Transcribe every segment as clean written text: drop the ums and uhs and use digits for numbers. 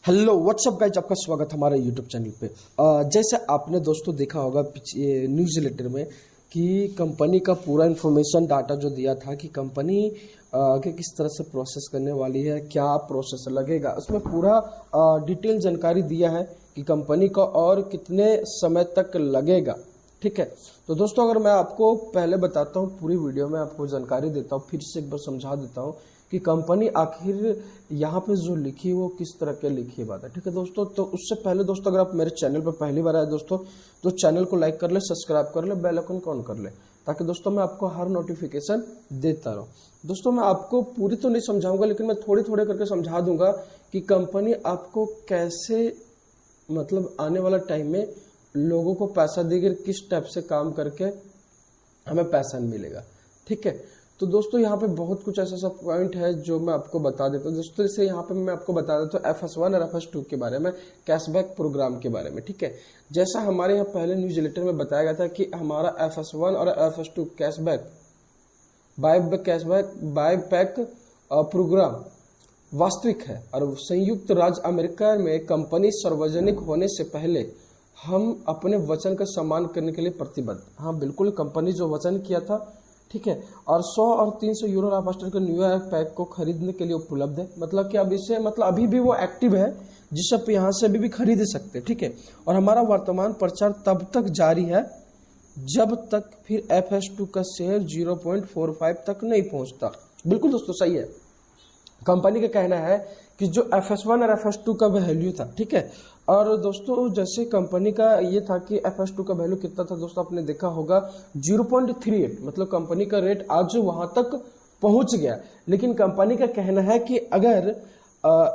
Hello what's up guys, आपका स्वागत हमारे यूट्यूब चैनल पे। जैसे आपने दोस्तों देखा होगा न्यूज़ लेटर में कि कंपनी का पूरा इन्फॉर्मेशन डाटा जो दिया था कि कंपनी आगे किस तरह से प्रोसेस करने वाली है, क्या प्रोसेस लगेगा, उसमें पूरा डिटेल जानकारी दिया है कि कंपनी का और कितने समय तक लगेगा। ठीक है, तो दोस्तों अगर मैं आपको पहले बताता हूँ, पूरी वीडियो में आपको जानकारी देता हूँ, फिर से एक बार समझा देता हूँ कि कंपनी आखिर यहाँ पे जो लिखी है वो किस तरह के लिखी बात है। ठीक है दोस्तों, तो उससे पहले दोस्तों अगर आप मेरे चैनल पर पहली बार आए दोस्तों तो चैनल को लाइक कर ले, सब्सक्राइब कर ले, बेल आइकन को ऑन कर ले, ताकि दोस्तों मैं आपको हर नोटिफिकेशन देता रहूँ। दोस्तों मैं आपको पूरी तो नहीं समझाऊंगा, लेकिन मैं थोड़ी थोड़ी करके समझा दूंगा कि कंपनी आपको कैसे मतलब आने वाला टाइम में लोगों को पैसा देगी, किस टाइप से काम करके हमें पैसा मिलेगा। ठीक है, तो दोस्तों यहाँ पे बहुत कुछ ऐसा सब पॉइंट है जो मैं आपको बता देता हूँ दोस्तों। जैसे यहाँ पे मैं आपको बता देता हूँ FS1 और FS2 के बारे में, कैशबैक प्रोग्राम के बारे में। ठीक है, जैसा हमारे यहाँ पहले न्यूज लेटर में बताया गया था कि हमारा FS1 और FS2 कैशबैक बायबैक प्रोग्राम वास्तविक है और संयुक्त राज्य अमेरिका में कंपनी सार्वजनिक होने से पहले हम अपने वचन का सम्मान करने के लिए प्रतिबद्ध। हाँ बिल्कुल, कंपनी जो वचन किया था, ठीक है, और 100 और 300 यूरो राफास्टर के न्यूयॉर्क पैक को खरीदने के लिए उपलब्ध है। मतलब कि अब इसे मतलब अभी भी वो एक्टिव है, जिसे आप यहाँ से अभी भी खरीद सकते हैं। ठीक है, और हमारा वर्तमान प्रचार तब तक जारी है जब तक फिर FS2 का शेयर 0.45 तक नहीं पहुंचता। बिल्कुल दोस्तों सही है, कंपनी का कहना है कि जो FS1 और FS2 का वैल्यू था, ठीक है, और दोस्तों जैसे कंपनी का ये था कि FS2 का वैल्यू कितना था दोस्तों, आपने देखा होगा 0.38, मतलब कंपनी का रेट आज वहां तक पहुंच गया। लेकिन कंपनी का कहना है कि अगर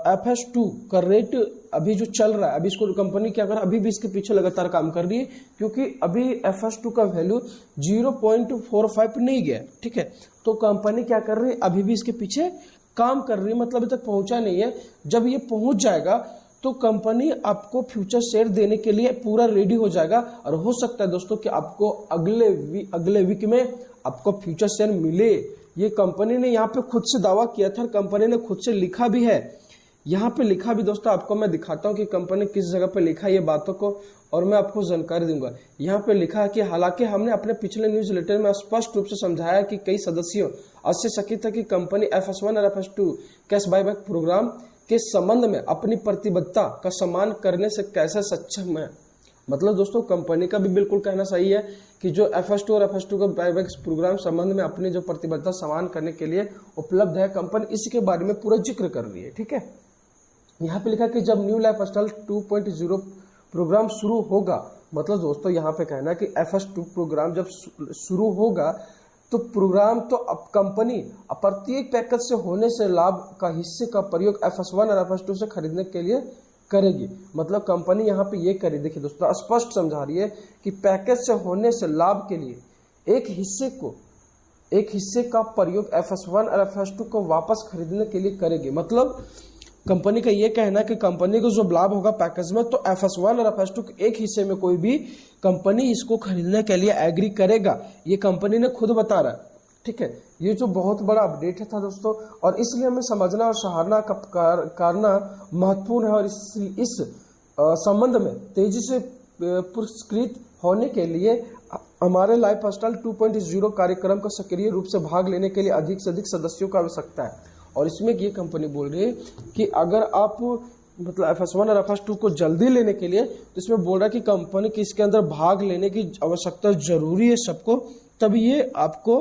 FS2 का रेट अभी जो चल रहा है, अभी इसको कंपनी क्या कर अभी भी इसके पीछे लगातार काम कर रही है, क्योंकि अभी FS2 का वैल्यू 0.45 नहीं गया। ठीक है, तो कंपनी क्या कर रही है, अभी भी इसके पीछे काम कर रही है, मतलब अभी तक पहुंचा नहीं है। जब ये पहुंच जाएगा तो कंपनी आपको फ्यूचर शेयर देने के लिए पूरा रेडी हो जाएगा, और हो सकता है दोस्तों कि आपको अगले वीक में आपको फ्यूचर शेयर मिले। ये कंपनी ने यहाँ पे खुद से दावा किया था, कंपनी ने खुद से लिखा भी है। यहाँ पे लिखा भी दोस्तों, आपको मैं दिखाता हूँ कि कंपनी किस जगह पे लिखा है ये बातों को, और मैं आपको जानकारी दूंगा। यहाँ पे लिखा है कि हालांकि हमने अपने पिछले न्यूज लेटर में स्पष्ट रूप से समझाया कि कई सदस्यों इससे शकित है कि कंपनी FS1 और FS2 कैश बायबैक प्रोग्राम के संबंध में अपनी प्रतिबद्धता का सम्मान करने से कैसे सक्षम है। मतलब दोस्तों कंपनी का भी बिल्कुल कहना सही है कि जो FS2 और FS2 का बायबैक प्रोग्राम संबंध में अपनी जो प्रतिबद्धता सम्मान करने के लिए उपलब्ध है, कंपनी इसी के बारे में पूरा जिक्र कर रही है। ठीक है, यहाँ पे लिखा कि जब न्यू लाइफस्टाइल 2.0 प्रोग्राम शुरू होगा, मतलब दोस्तों यहाँ पे कहना है कि FS2 प्रोग्राम जब शुरू होगा तो प्रोग्राम तो अब कंपनी प्रत्येक पैकेज से होने से लाभ का हिस्से का प्रयोग FS1 और FS2 से खरीदने के लिए करेगी। मतलब कंपनी यहाँ पे ये करेगी, देखिए दोस्तों स्पष्ट समझा रही है कि पैकेज से होने से लाभ के लिए एक हिस्से का प्रयोग FS1 और FS2 को वापस खरीदने के लिए करेगी। मतलब कंपनी का ये कहना है कि कंपनी को जो लाभ होगा पैकेज में, तो FS1 और FS2 के एक हिस्से में कोई भी कंपनी इसको खरीदने के लिए एग्री करेगा, ये कंपनी ने खुद बता रहा है। ठीक है, ये जो बहुत बड़ा अपडेट था दोस्तों, और इसलिए हमें समझना और सराहना करना महत्वपूर्ण है। और इस संबंध में तेजी से पुरस्कृत होने के लिए हमारे लाइफस्टाइल 2.0 कार्यक्रम का सक्रिय रूप से भाग लेने के लिए अधिक से अधिक सदस्यों का आवश्यकता है। और इसमें ये कंपनी बोल रही है कि अगर आप मतलब FS1 और FS2 को जल्दी लेने के लिए, तो इसमें बोल रहा है कि कंपनी की इसके अंदर भाग लेने की आवश्यकता जरूरी है सबको, तभी ये आपको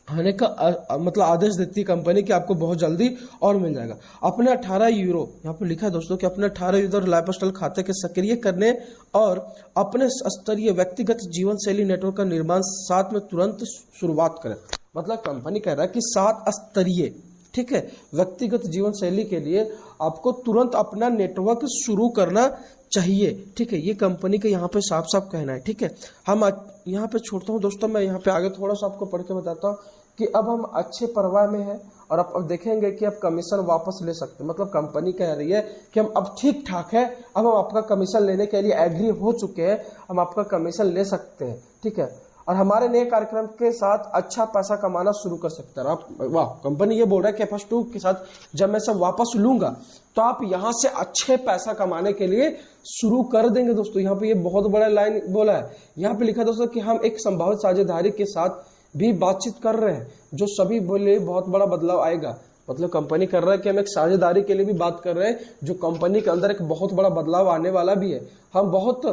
आने का मतलब आदेश देती है कंपनी कि आपको बहुत जल्दी और मिल जाएगा। अपने 18 यूरो, यहाँ पे लिखा है दोस्तों कि अपने 18 यूरो लाइफस्टाइल खाते के सक्रिय करने और अपने स्तरीय व्यक्तिगत जीवन शैली नेटवर्क का निर्माण साथ में तुरंत शुरुआत करें। मतलब कंपनी कह रहा है कि 7 स्तरीय, ठीक है, व्यक्तिगत जीवन शैली के लिए आपको तुरंत अपना नेटवर्क शुरू करना चाहिए। ठीक है, ये कंपनी का यहाँ पे साफ साफ कहना है। ठीक है, हम यहाँ पे छोड़ता हूँ दोस्तों, मैं यहाँ पे आगे थोड़ा सा आपको पढ़ के बताता हूँ कि अब हम अच्छे परवाह में हैं, और अब देखेंगे कि अब कमीशन वापस ले सकते हैं। मतलब कंपनी कह रही है कि हम अब ठीक ठाक है, अब हम आपका कमीशन लेने के लिए एग्री हो चुके हैं, हम आपका कमीशन ले सकते हैं। ठीक है, और हमारे नए कार्यक्रम के साथ अच्छा पैसा कमाना शुरू कर सकते हैं। आप वाह, कंपनी ये बोल रहा है कि FS2 के साथ जब मैं सब वापस लूंगा तो आप यहां से अच्छे पैसा कमाने के लिए शुरू कर देंगे। दोस्तों यहाँ पे ये बहुत बड़ा लाइन बोला है, यहाँ पे लिखा है दोस्तों कि हम एक संभावित साझेदारी के साथ भी बातचीत कर रहे हैं जो सभी बोले बहुत बड़ा बदलाव आएगा। मतलब कंपनी कर रहा है कि हम एक साझेदारी के लिए भी बात कर रहे हैं जो कंपनी के अंदर एक बहुत बड़ा बदलाव आने वाला भी है। हम बहुत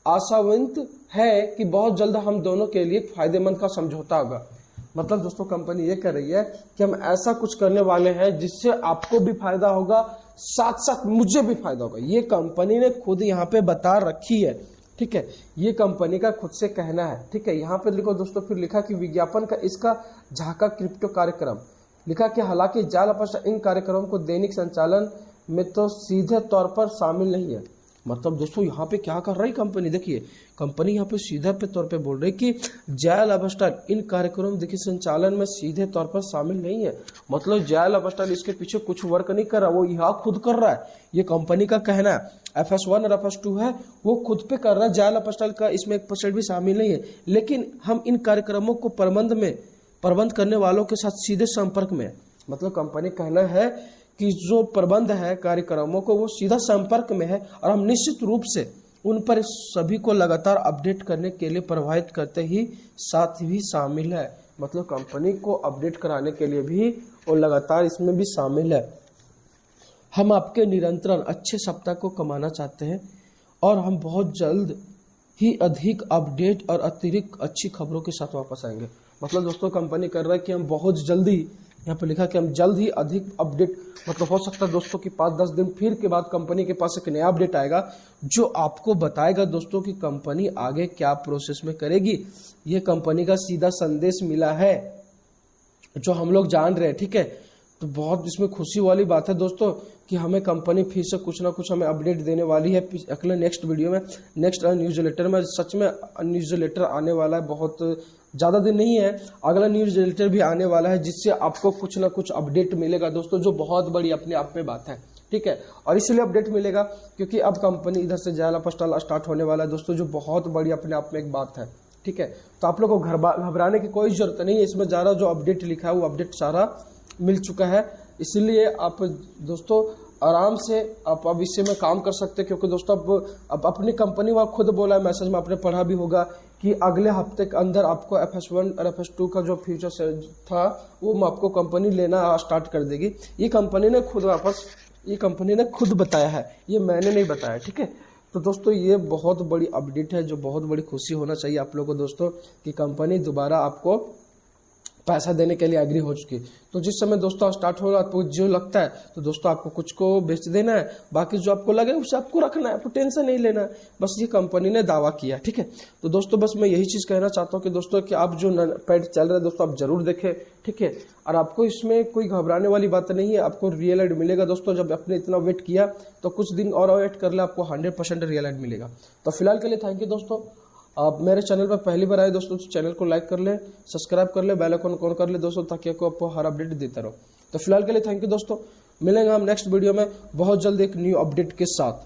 आशावंत है कि बहुत जल्द हम दोनों के लिए फायदेमंद का समझौता होगा। मतलब दोस्तों कंपनी ये कर रही है कि हम ऐसा कुछ करने वाले हैं जिससे आपको भी फायदा होगा, साथ साथ मुझे भी फायदा होगा। ये कंपनी ने खुद यहाँ पे बता रखी है, ठीक है, ये कंपनी का खुद से कहना है, ठीक है। यहाँ पे लिखो दोस्तों, फिर लिखा कि विज्ञापन का इसका झाका क्रिप्टो कार्यक्रम, लिखा कि हालांकि जाल अपराध इन कार्यक्रमों को दैनिक संचालन में तो सीधे तौर पर शामिल नहीं है। मतलब दोस्तों यहाँ पे क्या कर रही कंपनी, देखिए कंपनी यहाँ पे सीधा पे तौर पे बोल रही कि जायल अबस्टार इन कार्यक्रम देखिए संचालन में सीधे तौर पर शामिल नहीं है। मतलब जायल अबस्टार इसके पीछे कुछ वर्क नहीं कर रहा, वो यहाँ खुद कर रहा है, ये कंपनी का कहना है। FS1 और FS2 है वो खुद पे कर रहा है, जायल अबस्टार का इसमें 1% भी शामिल नहीं है। लेकिन हम इन कार्यक्रमों को प्रबंध करने वालों के साथ सीधे संपर्क में, मतलब कंपनी कहना है कि जो प्रबंध है कार्यक्रमों को वो सीधा संपर्क में है और हम निश्चित रूप से उन पर सभी को लगातार अपडेट करने के लिए प्रभावित करते ही साथ भी शामिल है। मतलब कंपनी को अपडेट कराने के लिए भी और लगातार इसमें भी शामिल है। हम आपके निरंतर अच्छे सप्ताह को कमाना चाहते हैं और हम बहुत जल्द ही अधिक अपडेट और अतिरिक्त अच्छी खबरों के साथ वापस आएंगे। मतलब दोस्तों कंपनी कर रहा है कि हम बहुत जल्दी, यहाँ पे लिखा कि हम जल्द ही अधिक अपडेट, मतलब हो सकता है दोस्तों कि 5-10 दिन फिर के बाद कंपनी के पास एक नया अपडेट आएगा जो आपको बताएगा दोस्तों कि कंपनी आगे क्या प्रोसेस में करेगी। ये कंपनी का सीधा संदेश मिला है जो हम लोग जान रहे हैं, ठीक है। तो बहुत इसमें खुशी वाली बात है दोस्तों कि हमें कंपनी फिर से कुछ ना कुछ हमें अपडेट देने वाली है अगले नेक्स्ट वीडियो में, नेक्स्ट न्यूज़ लेटर में। सच में न्यूज़ लेटर आने वाला है, बहुत ज़्यादा दिन नहीं है, अगला न्यूज़ लेटर भी आने वाला है जिससे आपको कुछ ना कुछ अपडेट मिलेगा दोस्तों, जो बहुत बड़ी अपने आप में बात है, ठीक है। और इसलिए अपडेट मिलेगा क्योंकि अब कंपनी इधर से जायल अपस्टाल स्टार्ट होने वाला है दोस्तों, जो बहुत बड़ी अपने आप में एक बात है, ठीक है। तो आप लोग को घबराने की कोई जरूरत नहीं है, इसमें ज़्यादा जो अपडेट लिखा है वो अपडेट सारा मिल चुका है। इसलिए आप दोस्तों आराम से आप अब इससे में काम कर सकते हैं क्योंकि दोस्तों अब अपनी कंपनी वहाँ खुद बोला है, मैसेज में आपने पढ़ा भी होगा कि अगले हफ्ते के अंदर आपको FS1 और FS2 का जो फ्यूचर था वो आपको कंपनी लेना स्टार्ट कर देगी। ये कंपनी ने खुद बताया है, ये मैंने नहीं बताया, ठीक है। तो दोस्तों ये बहुत बड़ी अपडेट है जो बहुत बड़ी खुशी होना चाहिए आप लोगों को दोस्तों कि कंपनी दोबारा आपको पैसा देने के लिए एग्री हो चुकी। तो जिस समय दोस्तों स्टार्ट होगा तो जो लगता है तो दोस्तों आपको कुछ को बेच देना है, बाकी जो आपको लगे उसे आपको रखना है, आपको टेंशन नहीं लेना है। बस ये कंपनी ने दावा किया, ठीक है। तो दोस्तों बस मैं यही चीज़ कहना चाहता हूँ कि दोस्तों कि आप जो पैड चल रहा है दोस्तों आप जरूर देखें, ठीक है। और आपको इसमें कोई घबराने वाली बात नहीं है, आपको रियल एड मिलेगा दोस्तों। जब आपने इतना वेट किया तो कुछ दिन और वेट कर ले, आपको 100% रियल एड मिलेगा। तो फिलहाल के लिए थैंक यू दोस्तों। आप मेरे चैनल पर पहली बार आए दोस्तों तो चैनल को लाइक कर ले, सब्सक्राइब कर ले, बेल आइकन ऑन कर ले दोस्तों ताकि आपको हर अपडेट देता रहो। तो फिलहाल के लिए थैंक यू दोस्तों, मिलेंगे हम नेक्स्ट वीडियो में बहुत जल्द एक न्यू अपडेट के साथ।